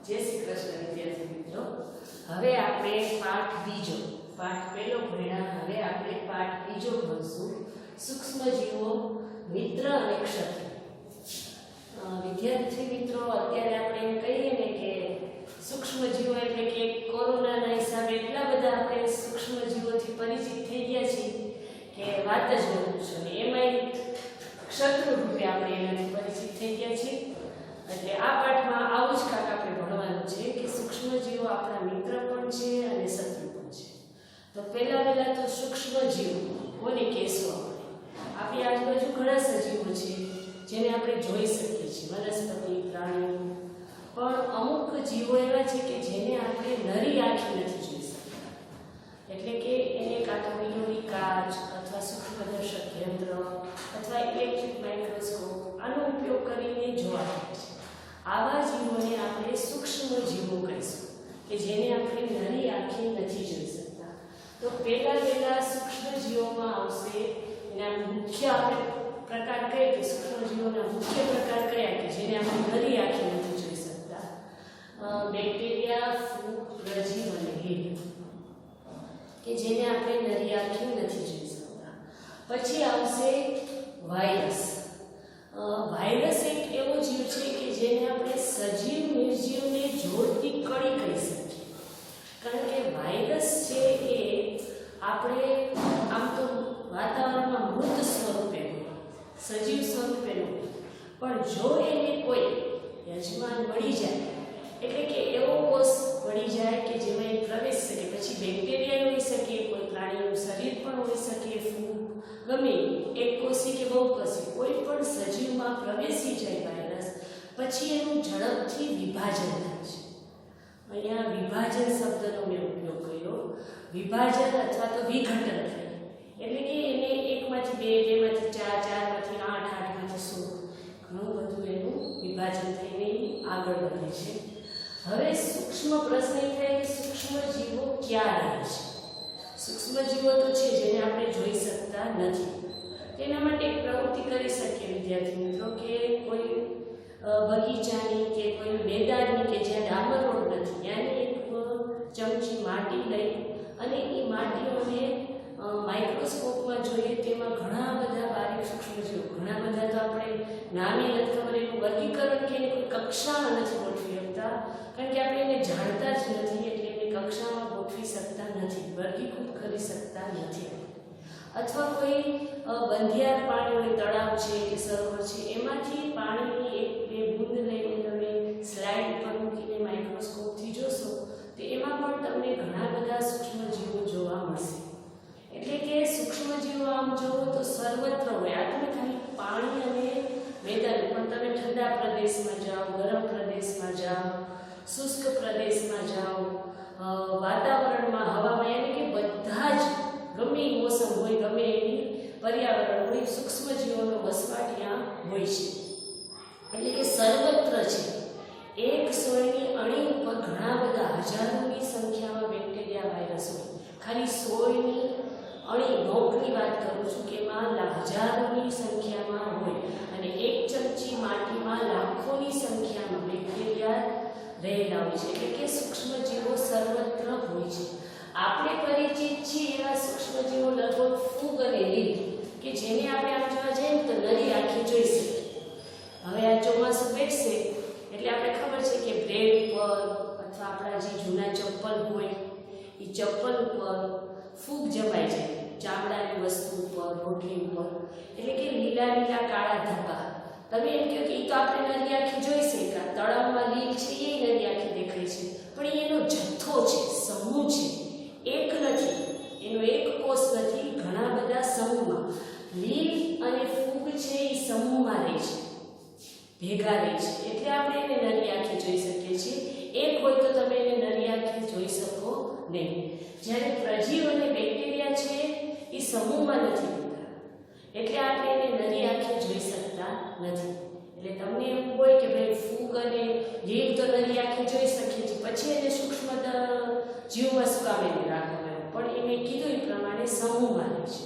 जय श्री कृष्ण विद्यार्थी मित्रों। હવે આપણે પાઠ બીજો પાઠ પહેલો ભણ્યા, હવે આપણે પાઠ બીજો ભણશું સૂક્ષ્મ જીવો મિત્ર અને ક્ષત્રિય। વિદ્યાર્થી મિત્રો, અત્યારે આપણે એમ કહીએ ને કે સૂક્ષ્મ જીવો એટલે કે કોરોનાના હિસાબે એટલા બધા આપણે સૂક્ષ્મ જીવોથી પરિચિત થઈ ગયા છીએ કે વાત જ ન પૂછો ને, એમાંય ક્ષત્રિય રૂપે આપણે એનાથી પરિચિત થઈ ગયા છીએ। એટલે આ પાઠમાં આવું જ કાંક આપણે ભણવાનું છે કે સૂક્ષ્મ જીવો આપણા મિત્ર પણ છે અને શત્રુ પણ છે। તો પહેલા તો સૂક્ષ્મ જીવો કોને કહેશું? આપણે આપણી આજુબાજુ ઘણા સજીવો છે જેને આપણે જોઈ શકીએ છીએ, વનસ્પતિ, પ્રાણીઓ, પણ અમુક જીવો એવા છે કે જેને આપણે નરી આંખે નથી જોઈ શકતા। એટલે કે એને કાં તો બિલોરી કાચ અથવા સૂક્ષ્મદર્શક યંત્ર અથવા ઇલેક્ટ્રિક માઇક્રોસ્કોપ આનો ઉપયોગ કરીને જોવા મળે છે। આવા જીવોને આપણે સૂક્ષ્મ જીવો કહીશું કે જેને આપણે નરી આંખે નથી જોઈ શકતા। તો પહેલા સૂક્ષ્મ જીવોમાં આવશે એના મુખ્ય આપણે પ્રકાર કહીએ કે સૂક્ષ્મ જીવોના મુખ્ય પ્રકાર કયા કે જેને આપણે નરી આંખે નથી જોઈ શકતા? બેક્ટેરિયા, ફૂગ, પ્રજીવ અને કીટ કે જેને આપણે નરી આંખે નથી જોઈ શકતા। પછી આવશે વાયરસ। વાયરસ એક એવો જીવ છે કે જેને આપણે સજીવ નિર્જીવને જોડતી કડી કહી શકીએ, કારણ કે વાયરસ છે એ આપણે આમ તો વાતાવરણમાં મૃત સ્વરૂપે સજીવ સ્વરૂપે હોય, પણ જો એને કોઈ યજમાન મળી જાય એટલે કે એવો કોષ મળી જાય કે જેમાં એ પ્રવેશ શકે, પછી બેક્ટેરિયા હોઈ શકે, કોઈ પ્રાણીનું શરીર પણ હોઈ શકે, ફૂગ, ગમે એક કોષી કે બહુકોષી કોઈ પણ સજીવમાં પ્રવેશી જાય વાયરસ, પછી એનું ઝડપથી વિભાજન થાય છે। અહીંયા વિભાજન શબ્દનો મેં ઉપયોગ કર્યો, વિભાજન અથવા તો વિઘટન થાય, એટલે કે એને એકમાંથી બે, બેમાંથી ચાર, ચારમાંથી આઠ, આઠમાંથી 16 ઘણું બધું એનું વિભાજન થઈને આગળ વધે છે। હવે સૂક્ષ્મ પ્રશ્ન એ થાય કે સૂક્ષ્મ જીવો ક્યાં રહે છે? સૂક્ષ્મ જીવો તો છે જેને આપણે જોઈ શકતા નથી, તેના માટે એક પ્રવૃત્તિ કરી શકીએ વિદ્યાર્થી મિત્રો કે કોઈ બગીચાની કે કોઈ મેદાનની કે જ્યાં ડામર રોડ નથી ત્યાંની એક ચમચી માટી લઈ અને એ માટીઓને માઇક્રોસ્કોપમાં જોઈએ, તેમાં ઘણા બધા બારીક સૂક્ષ્મ જીવો, ઘણા બધા તો આપણે નામે નથી ખબર, એનું વર્ગીકરણ કે એની કોઈ કક્ષામાં નથી ગોઠવી શકતા, કારણ કે આપણે એને જાણતા જ નથી, એટલે એની કક્ષામાં ગોઠવી શકતા નથી, વર્ગીકૃત કરી શકતા નથી। અથવા કોઈ બંધિયાર પાણીવાળી તળાવ છે કે સરોવર છે એમાંથી પાણીની એક બે બૂંદ લઈને તમે સ્લાઇડ પર મૂકીને માઇક્રોસ્કોપથી જોશો તો એમાં પણ તમને ઘણા બધા સૂક્ષ્મ જીવો જોવા મળશે। એટલે કે સૂક્ષ્મ જીવો આમ જોવો તો સર્વત્ર હોય, આ તમે ખાલી પાણી અને મેદાન, પણ તમે ઠંડા પ્રદેશમાં જાઓ, ગરમ પ્રદેશમાં જાઓ, શુષ્ક પ્રદેશમાં જાઓ, વાતાવરણમાં, હવામાં, એટલે કે બધા જ ગમે એ મોસમ હોય, ગમે એની પર્યાવરણ હોય, સૂક્ષ્મ જીવોનો વસવાટ ત્યાં હોય છે। એટલે કે સર્વત્ર છે। એક સોયની અણી ઉપર ઘણા બધા હજારોની સંખ્યામાં બેક્ટેરિયા, વાયરસ હોય। ખાલી સોયની અણી નોકની વાત કરું છું કે એમાં હજારોની સંખ્યામાં હોય અને એક ચમચી માટીમાં લાખોની સંખ્યામાં બેક્ટેરિયા રહેલા હોય છે। એટલે કે સૂક્ષ્મ જીવો સર્વત્ર હોય છે। આપણે પરિચિત છીએ એવા સૂક્ષ્મ જીવો લગભગ ફૂગ અને લીલ કે જેને આપણે આમ જોવા જઈએ તો નરી આંખે જોઈ શકીએ। હવે આ ચોમાસું બેસશે એટલે આપણે ખબર છે કે બ્રેડ ઉપર અથવા આપણા જે જૂના ચપ્પલ હોય એ ચપ્પલ ઉપર ફૂગ જમાઈ જાય, ચામડાની વસ્તુ ઉપર, રોટલી ઉપર, એટલે કે લીલા કાળા ધબ્બા। તમે એમ કહો કે એ તો આપણે નરી આંખે જોઈ શક્યા, તળાવમાં લીલ છે એ નરી આંખે દેખાય છે, પણ એનો જથ્થો છે, સમૂહ છે, એક નથી, એનો એક કોષ નથી, ઘણા બધા સમૂહમાં લીલ અને ફૂગ છે એ સમૂહમાં રહે છે, ભેગા રહે છે, એટલે આપણે એને નરી આંખે જોઈ શકીએ છીએ। એક હોય તો તમે એને નરી આંખે જોઈ શકો નહીં। જ્યારે પ્રજીવ અને બેક્ટેરિયા છે એ સમૂહમાં નથી રહેતા, એટલે આપણે એને નરી આંખે જોઈ શકતા નથી। એટલે તમને એમ હોય કે ભાઈ ફૂગ અને લીલ તો નરી આંખે જોઈ શકીએ છીએ, પછી એને સૂક્ષ્મ જીવમાં શું કામ એને રાખવામાં આવે? પણ એને કીધું એ પ્રમાણે સમૂહમાં રહે છે,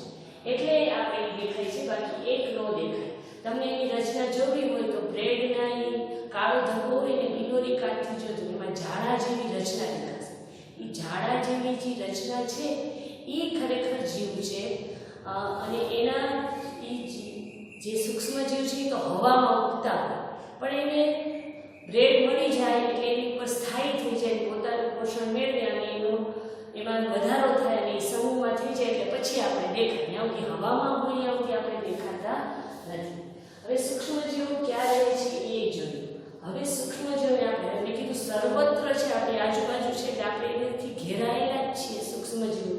એટલે આપણે દેખાય છે, બાકી એક ન દેખાય। તમને એની રચના જોવી હોય તો બ્રેડના કાળો ધબ્બો હોય ને બિલોરી કાચથી જો એમાં છે એ ખરેખર જીવ છે અને એના જે સૂક્ષ્મ જીવ છે એ તો હવામાં ઉગતા હોય પણ એને બ્રેડ મળી જાય એટલે એની ઉપર સ્થાયી થઈ જાય, પોતાનું પોષણ મેળવે અને એમાં વધારો થાય અને એ સમૂહમાં થઈ જાય એટલે પછી આપણે દેખાય. આવતી હવામાં હોય આવતી આપણે દેખાતા નથી. હવે સૂક્ષ્મજીવો ક્યાં રહે છે એ જોયું. હવે સૂક્ષ્મજીવોને આપણે મેં કીધું સર્વત્ર છે, આપણી આજુબાજુ છે એટલે આપણે એનાથી ઘેરાયેલા જ છીએ સૂક્ષ્મજીવો.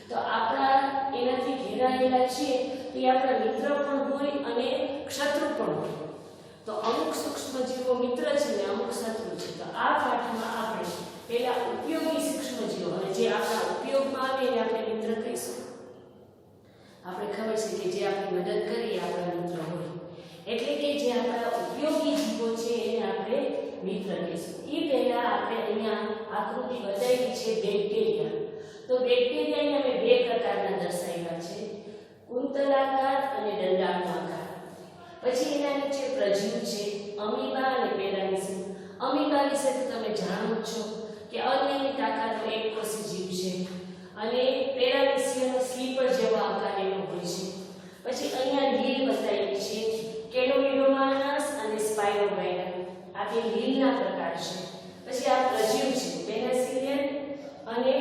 તો આપણા એનાથી ઘેરાયેલા છીએ તો એ આપણા મિત્ર પણ હોય અને શત્રુ પણ હોય. તો અમુક સૂક્ષ્મજીવો મિત્ર છે ને અમુક શત્રુ છે. તો આ પાઠમાં આપણે પહેલા ઉપયોગી સૂક્ષ્મજીવો અને જે આપણા ઉપયોગમાં આવે એને આપણે મિત્ર કહીશું. આપણે ખબર છે કે જે આપણી મદદ કરે એ આપણા મિત્ર હોય, એટલે કે જે આપણા ઉપયોગી જીવો છે એને આપણે મિત્ર કહીશું. એ પહેલા આપણે અહીંયા આકૃતિ બતાવી છે બેક્ટેરિયા. તો બેક્ટેરિયાને અમે બે પ્રકારના દર્શાવ્યા છે, કુંતલાકાર અને દંડાળું. પછી એના નીચે પ્રજીવ છે, અમીબા અને પેરામીસિસ. અમીબા વિશે તો તમે જાણો છો કે અનિયમિત આકારનો એક કોષી જીવ છે અને પેરામીસિસનો સ્લીપર જેવો આકાર એનો હોય છે. પછી અહીંયા લીલ બતાવી છે, કેલોમિડોમાનસ અને સ્પાઇરોગાઇડા. આ બે લીલના પ્રકાર છે. પછી આ પ્રજીવ છે, પેનિસિલિયમ અને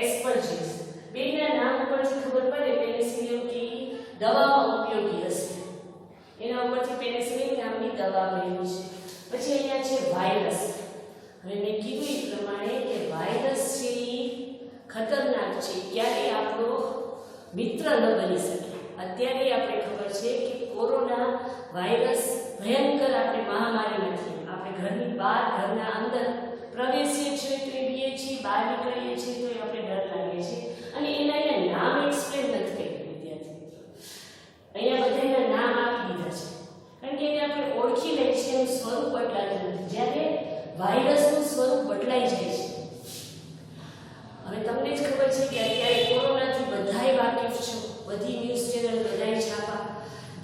એસ્પરજીસ. બેના નામ પરથી ખબર પડે પેનિસિલિયમ કે દવામાં ઉપયોગી હશે, એના ઉપરથી પેનિસિલિન નામની દવા બની છે. પછી અહીંયા છે વાયરસ. હવે મેં કીધું એ પ્રમાણે કે વાયરસ છે એ ખતરનાક છે, ક્યારેય આપણો મિત્ર ન બની શકે. અત્યારે આપણે ખબર છે કે કોરોના વાયરસ ભયંકર આપણે મહામારી નથી. આપણે ઘરની બહાર ઘરના અંદર પ્રવેશીએ છીએ તો એ બીએ છીએ, બહાર નીકળીએ છીએ તો આપણે ડર લાગે છે. અને એના અહીંયા નામ એક્સપ્લેન નથી કર્યું વિદ્યાર્થી. અહીંયા બધાના નામ આપી દીધા છે કારણ કે એને આપણે ઓળખી લઈએ છીએ, એનું સ્વરૂપ બદલાતું નથી. જ્યારે વાયરસનું સ્વરૂપ બદલાઈ જાય છે. હવે તમને જ ખબર છે કે અત્યારે કોરોનાથી બધાય વાકેફ છો, બધી ન્યૂઝ ચેનલ બધાય છાપા.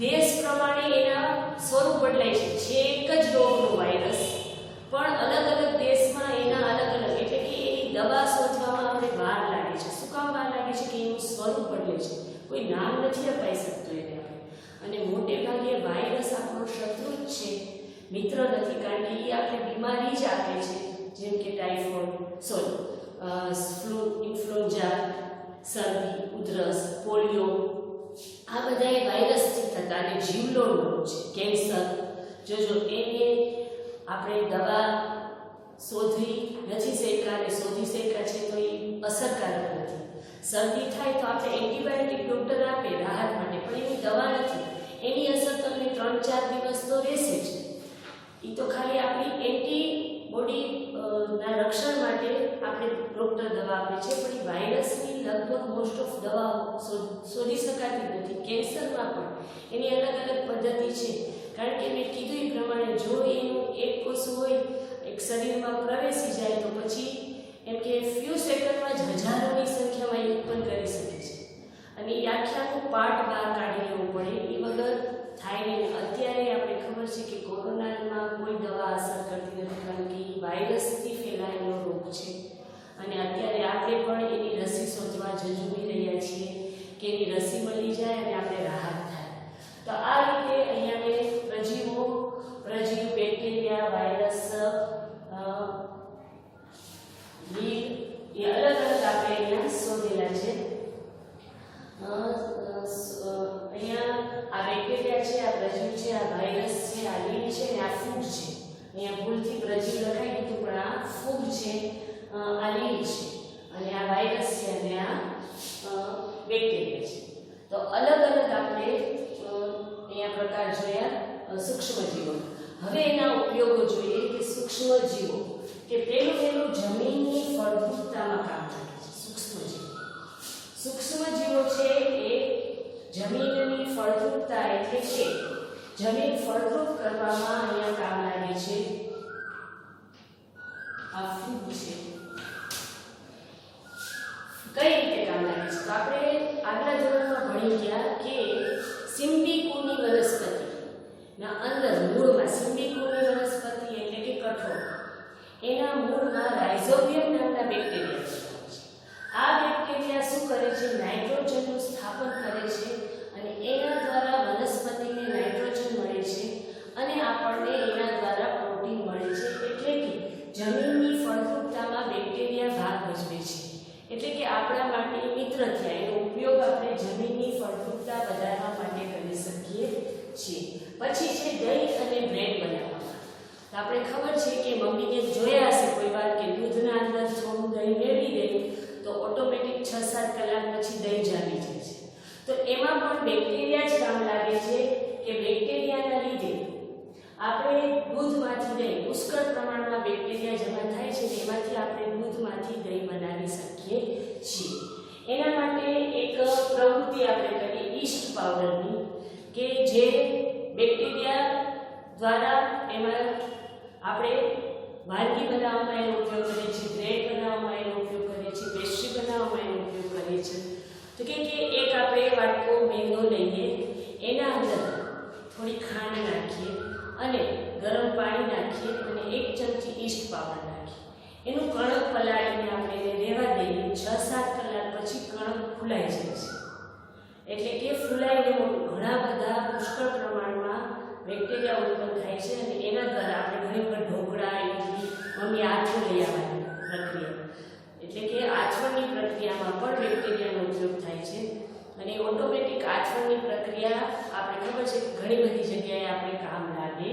દેશ પ્રમાણે એના સ્વરૂપ બદલાય છે. જે એક જ રોગનો વાયરસ પણ અલગ અલગ દેશમાં એના અલગ અલગ, એટલે કે એની દવા શોધવામાં આપણે વાર લાગે છે. શું કામ વાર લાગે છે? કે એનું સ્વરૂપ બદલે છે, કોઈ નામ નથી અપાઈ શકતું એને. અને મોટે ભાગે વાયરસ આપણો શત્રુ જ છે, મિત્ર નથી. કારણ કે એ આપણે બીમારી જ આપે છે, જેમ કે ટાઇફોઇડ, ફ્લૂ, ઇન્ફ્લુએન્ઝા, શરદી, ઉધરસ, પોલિયો. આ બધા એ વાયરસથી થતા અને જીવલેણ રોગ છે. કેન્સર જોજો, એને આપણે દવા શોધી નથી શક્યા અને શોધી શક્યા છે તો એ અસરકારક નથી. શરદી થાય તો આપણે એન્ટીબાયોટિક ડૉક્ટર આપે રાહત માટે, પણ એની દવા નથી. એની અસર તમને 3-4 દિવસ તો રહેશે જ. એ તો ખાલી આપણી એન્ટીબોડી ના રક્ષણ માટે આપણે ડૉક્ટર દવા આપે છે, પણ એ વાયરસની લગભગ મોસ્ટ ઓફ દવાઓ શોધી શકાતી નથી. કેન્સરમાં પણ એની અલગ અલગ પદ્ધતિ છે. કારણ કે મેં કીધું એ પ્રમાણે જો એનું એક કોષ હોય એક શરીરમાં પ્રવેશી જાય તો પછી એમ કે ફ્યુ સેકન્ડમાં જ હજારોની સંખ્યામાં એ ઉત્પન્ન કરી શકે છે અને એ આખું પાર્ટ બહાર કાઢી લેવું પડે. એ વગર થાય નહીં. અત્યારે આપણે ખબર છે કે કોરોનામાં કોઈ દવા અસર કરતી નથી કારણ કે એ વાયરસથી ફેલાયેલો રોગ છે અને અત્યારે આપણે પણ એની રસી શોધવા ઝઝૂમી રહ્યા છીએ કે એની રસી મળી જાય અને આપણે રાહત થાય. તો આ રીતે અહીંયા મેં પ્રજીવ, બેક્ટેરિયા, વાયરસ, લીલ એ અલગ અલગ આપણે અહીંયા શોધેલા છે. અહીંયા આ બેક્ટેરિયા છે, આ પ્રજીવ છે, આ વાયરસ છે, આ લીલ છે અને આ ફૂગ છે. અહીંયા ભૂલથી પ્રજીવ લખાઈ દીધું પણ આ ફૂગ છે, આ લીલ છે અને આ વાયરસ છે અને આ બેક્ટેરિયા છે. તો અલગ અલગ આપણે અહીંયા પ્રકાર જોયા સૂક્ષ્મજીવો. હવે એના ઉપયોગો જોઈએ કે સૂક્ષ્મજીવો કે પેલું જમીનની ફળદ્રુપતામાં કામ કરે છે. સૂક્ષ્મજીવો છે એ જમીનની ફળદ્રુપતા એટલે કે જમીન ફળદ્રુપ કરવામાં અહીંયા કામ લાગે છે. આ ફૂગ છે. કઈ રીતે કામ લાગે છે? તો આપણે આગલા ધોરણમાં ભણી ગયા કે સિમ્બિકુની વનસ્પતિ ના અંદર મૂળમાં, સિમ્બિકુની વનસ્પતિ એટલે કે કઠોળ, એના મૂળમાં રાઇઝોબિયમ નામના બેક્ટેરિયા છે. આ બેક્ટેરિયા કરે છે? નાઇટ્રોજનનું સ્થાપન કરે છે અને એના દ્વારા વનસ્પતિને નાઇટ્રોજન મળે છે અને આપણને એના દ્વારા પ્રોટીન મળે છે. એટલે કે જમીનની ફળદ્રુપતામાં બેક્ટેરિયા ભાગ ભજવે છે. એટલે કે આપણા માટે મિત્ર થયા. એનો ઉપયોગ આપણે જમીનની ફળદ્રુપતા વધારવા માટે કરી શકીએ છીએ. પછી છે દહીં અને બ્રેડ બનાવવામાં. તો આપણે ખબર છે કે મમ્મીને જોયા હશે કોઈ વાર કે દૂધના અંદર થોડું દહીં મેળવી દઈએ તો ઓટોમેટિક 6-7 કલાક પછી દહીં જામી જાય છે. તો એમાં પણ બેક્ટેરિયા જ કામ લાગે છે કે બેક્ટેરિયાના લીધે આપણે દૂધમાંથી દહીં પુષ્કળ પ્રમાણમાં બેક્ટેરિયા જમા થાય છે. એમાંથી આપણે દૂધમાંથી દહીં બનાવી શકીએ છીએ. એના માટે એક પ્રવૃત્તિ આપણે કરીએ ઈસ્ટ પાવડરની, કે જે બેક્ટેરિયા દ્વારા એમાં આપણે વાનગી બનાવવામાં એનો ઉપયોગ કરીએ છીએ, બ્રેડ બનાવવામાં એનો ઉપયોગ કરીએ છીએ, પેસ્ટ્રી બનાવવામાં એનો ઉપયોગ કરીએ છીએ. તો કે એક આપણે વાટકો મેંદો લઈએ, એના અંદર થોડી ખાંડ નાખીએ અને ગરમ પાણી નાખીએ અને 1 ચમચી ઈસ્ટ પાવડર નાખીએ. એનું કણક પલાળીને આપણે એને રહેવા દઈએ. 6-7 કલાક પછી કણક ફૂલાઈ જાય છે. એટલે કે ફૂલાઈને ઘણા બધા પુષ્કળ પ્રમાણમાં બેક્ટેરિયા ઉત્પન્ન થાય છે અને એના દ્વારા આપણે ઘણી વખત ઢોકળા, ઇડલી, મમ્મી આથો લઈ આવવાની પ્રક્રિયા, એટલે કે આથવણની પ્રક્રિયામાં પણ બેક્ટેરિયાનો ઉપયોગ થાય છે. અને ઓટોમેટિક આથવણની પ્રક્રિયા આપણે ખબર છે કે ઘણી બધી જગ્યાએ આપણે કામ લાગે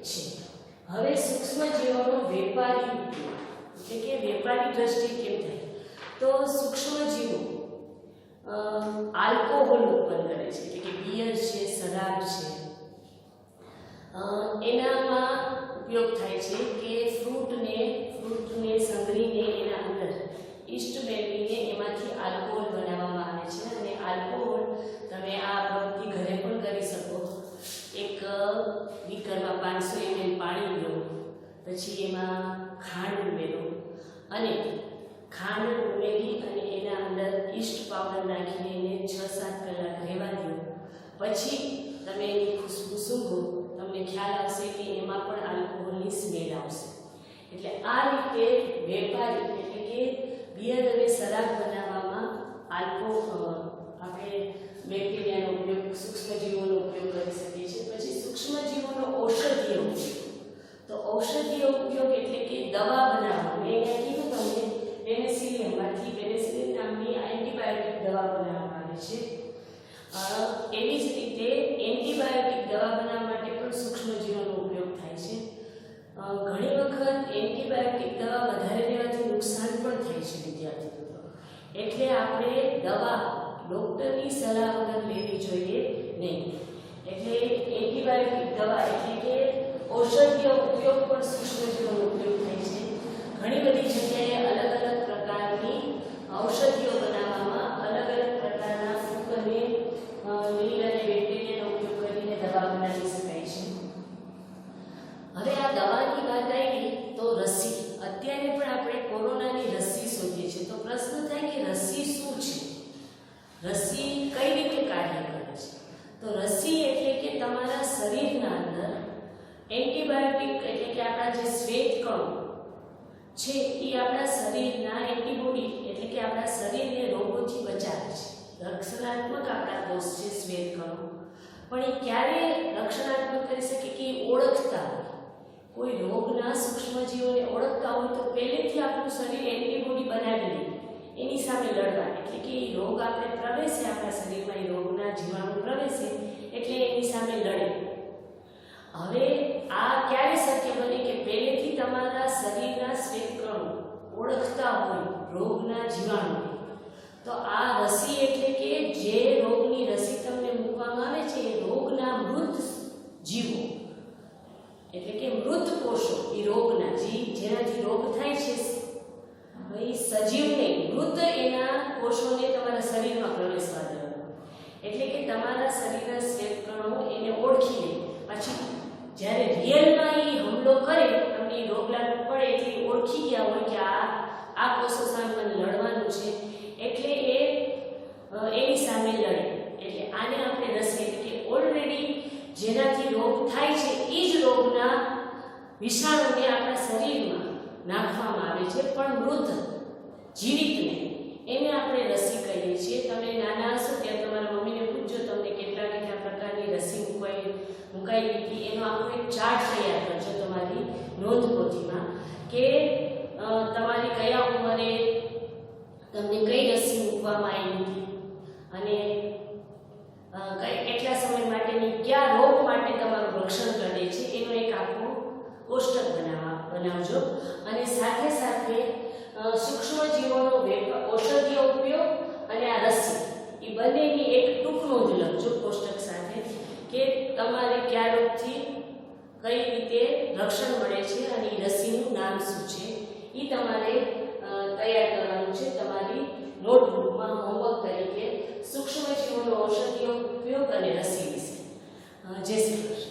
છે. હવે સૂક્ષ્મજીવોનો વેપારી ઉપયોગ, એટલે કે વેપારી દ્રષ્ટિએ કેમ થાય? તો સૂક્ષ્મજીવો આલ્કોહોલ ઉત્પન્ન કરે છે, એટલે કે બિયર છે, શરાબ છે, એનામાં ઉપયોગ થાય છે કે ફ્રૂટને સંગ્રહીને એના અંદર ઈસ્ટ મેળવીને એમાંથી આલ્કોહોલ બનાવવામાં આવે છે. અને આલ્કોહોલ તમે આ પ્રવૃત્તિ ઘરે પણ કરી શકો. એક બીકરમાં 500 ml પાણી લો, પછી એમાં ખાંડ ઉમેરો અને ખાંડ ઉમેરી અને એના અંદર ઈસ્ટ પાવડર નાખીને એને 6-7 કલાક રહેવા દો. પછી તમે એની ખુશ્બુ સૂંઘો, તમને ખ્યાલ આવશે કે એમાં પણ આલ્કોહોલની સ્મેલ આવશે. એટલે આ રીતે વેપારી, એટલે કે બિયર અને શરાબ બનાવવામાં આપણે બેક્ટેરિયાનો ઉપયોગ, સૂક્ષ્મજીવોનો ઉપયોગ કરી શકીએ છીએ. પછી સૂક્ષ્મજીવોનો ઔષધીય ઉપયોગ. તો ઔષધીય ઉપયોગ એટલે કે દવા બનાવવા. મેં અહીંયા કીધું તમને પેનિસિલિનમાંથી, પેનિસિલિન નામની એન્ટીબાયોટિક દવા બનાવવામાં આવે છે. એવી જ રીતે એન્ટીબાયોટિક દવા બનાવવા માટે પણ સૂક્ષ્મજીવોનો ઉપયોગ થાય છે. ઘણી વખત એન્ટીબાયોટિક દવા વધારે લેવાથી નુકસાન પણ થાય છે વિદ્યાર્થીઓ. એટલે આપણે દવા ડૉક્ટરની સલાહ વગર લેવી જોઈએ નહીં. એટલે એન્ટીબાયોટિક દવા એટલે કે ઔષધીય ઉપયોગ પણ સૂક્ષ્મજીવોનો ઉપયોગ થાય છે. ઘણી બધી જગ્યાએ અલગ અલગ પ્રકારની ઔષધિઓ બનાવવામાં અલગ અલગ પ્રકારના ફૂગ અને લીલ અને બેક્ટેરિયાનો ઉપયોગ કરીને દવા બનાવી શકાય છે. હવે આ દવાની વાત આવી તો રસી. અત્યારે પણ આપણે કોરોનાની રસી શોધીએ છીએ. તો પ્રશ્ન થાય કે રસી શું છે? રસી કઈ રીતે કાર્ય કરે છે? તો રસી એટલે કે તમારા શરીરના અંદર એન્ટીબાયોટિક, એટલે કે આપણા જે શ્વેતકણો છે એ આપણા શરીરના એન્ટીબોડી, એટલે કે આપણા શરીરને રોગોથી બચાવે છે. રક્ષણાત્મક આપણા કોષ છે શ્વેતકણો, પણ એ ક્યારે રક્ષણાત્મક કરી શકે કે ઓળખતા હોય. કોઈ રોગના સૂક્ષ્મજીવોને ઓળખતા હોય તો પહેલેથી આપણું શરીર એન્ટીબોડી બનાવી લે એની સામે લડવા. એટલે કે એ રોગ આપણે પ્રવેશે આપણા શરીરમાં, એ રોગના જીવાણુ પ્રવેશે એટલે એની સામે લડે. હવે આ ક્યારે શક્ય બને કે પહેલેથી તમારા શરીરના શ્વેતકણો ઓળખતા હોય રોગના જીવાણુ. તો આ રસી એટલે કે જે રોગની રસી તમને મૂકવામાં આવે છે એ રોગના મૃત જીવો, એટલે કે મૃત કોષો, એ રોગના જેનાથી રોગ થાય છે એ સજીવને, મૃત એના કોષોને તમારા શરીરમાં પ્રવેશવા દેવાના. એટલે કે તમારા શરીરના શ્વેતકણો એને ઓળખી લે. પછી જ્યારે રિયલમાં એ હુમલો કરે, તમને રોગ લાગુ પડે એટલે ઓળખી ગયા હોય કે આ કોષો સામે મને લડવાનું છે, એટલે એની સામે લડે. એટલે આને આપણે રસી, એટલે કે ઓલરેડી જેનાથી રોગ થાય છે એ જ રોગના વિષાણુને આપણા શરીરમાં નાખવામાં આવે છે, પણ મૃત જીવિતને એને આપણે રસી કહીએ છીએ. તમે નાના હશો ત્યારે તમારા મમ્મીને પૂછજો તમને કેટલા પ્રકારની રસી મુકાઈ હતી. એનો આખો એક ચાર્ટ તૈયાર કરજો તમારી નોંધપોથીમાં કે તમારી કયા ઉંમરે તમને કઈ રસી મૂકવામાં આવી હતી અને કેટલા સમય માટેની કયા રોગ માટે તમારું રક્ષણ કરે છે એનો એક આખો કોષ્ટક બનાવજો. અને સાથે સાથે સૂક્ષ્મજીવોનો ઔષધીય ઉપયોગ અને આ રસી એ બંનેની એક ટૂંક નોંધ લખજો કોષ્ટક સાથે કે તમારે કયા રોગથી કઈ રીતે રક્ષણ મળે છે અને એ રસીનું નામ શું છે એ તમારે તૈયાર કરવાનું છે તમારી નોટબુકમાં હોમવર્ક તરીકે સૂક્ષ્મજીવોનો ઔષધીય ઉપયોગ અને રસી વિશે. જય શ્રી કૃષ્ણ.